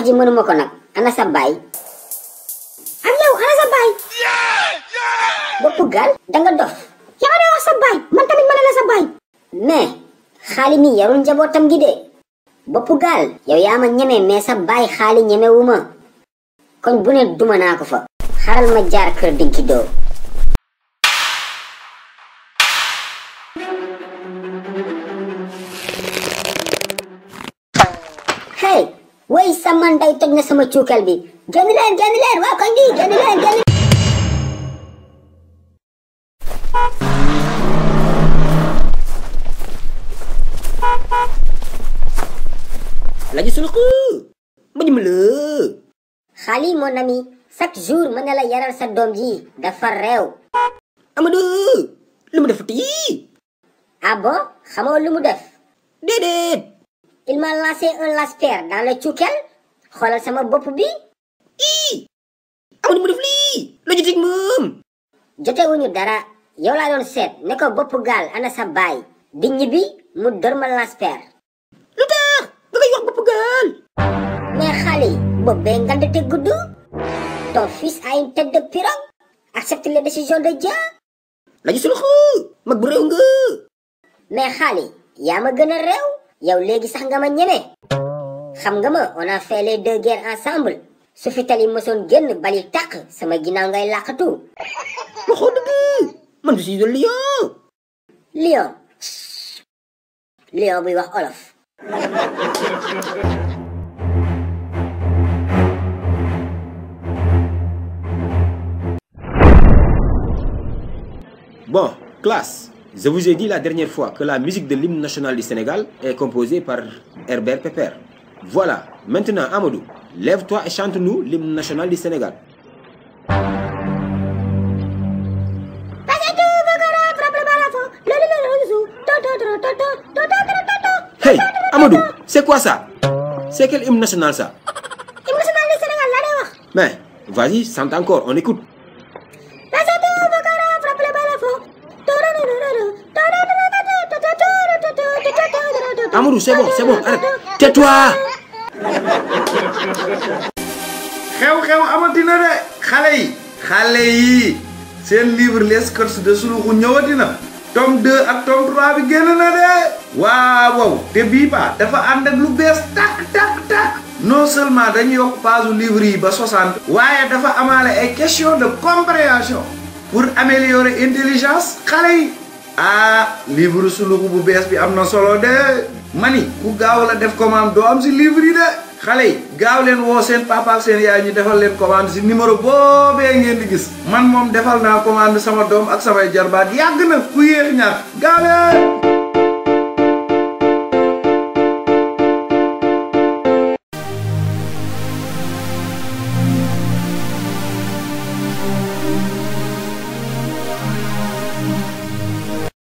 wax ji mënuma ko nag ana sa baay ak yow ana sa baay boppu gaal danga dof yaa ngi wax sa baay man tamit ma ne la sa baay mais xaali mi yarul njabootam gi de boppu gaal yow yaa ma ñeme mais sa baay xaali ñemewuma kon bu ne duma naa ko fa xaral ma jaar kër dinki doo hey way sama nday toj na sama cuukal bi génn leen waa ko ngi génn leen lagi sulku ma dimbali xaali mon ami chaque jour mën na la yaral sa doom ji dafa réew Amadou lu mu def ti ah bon xamoo lu mu def déedéet il m'a lancé un lasper dans le cuukal xoolal sama bopp bi Amadou mu def lii la jotik moom jotewuñu dara yow laa doon seet ne ko bopp gaal ana sa baay di ñibbi mu dor ma lasper lu tax nga koy wax bopp gaal mais xale bopp bee ngand te gudd ton fils a une tête de pirogue accepte les décisions de Dieu lagi sulku mag bu réew nga mais xale yaa ma gën a réew yow léegi sax nga ma ñeme xam nga ma on a fait les deux guerres ensemble su fi tali mosoon génn bali tàq sama ginnaaw ngay làqatu waxoo dëgg man je suis le lion lion buy wax olof Bon, classe, je vous ai dit la dernière fois que la musique de l'hymne national du Sénégal est composée par Herbert Pepper. Voilà, maintenant Amadou, lève-toi et chante-nous l'hymne national du Sénégal. Hey, Amadou, c'est quoi ça? C'est quel hymne national ça? hymne national du Sénégal laa lay wax. Mais, vas-y, chante encore, on écoute. Amadou, c'est bon, arrête. Tais-toi. xew amatina de xale yi seen livre les sketchs de Suluxu ñëwatina tome 2 ak tome 3 bi génn na de waaw te bii ba dafa ànd ak lu bees tak non seulement dañu yokk page livre yi ba 60 waaye dafa amaale ay question de compréhension pour améliorer intelligence xale yi livre Suluxu bu bees bi am na solo de mani ku gaaw la def commande doo am si livre yi de xale yi gaaw leen woo seen papa ak seen yaay ñu defal leen commande si numéro boobee ngeen di gis man moom defal naa commande sama doom ak samay jarbaat yàgg na ku yéex ñaar gaaw leen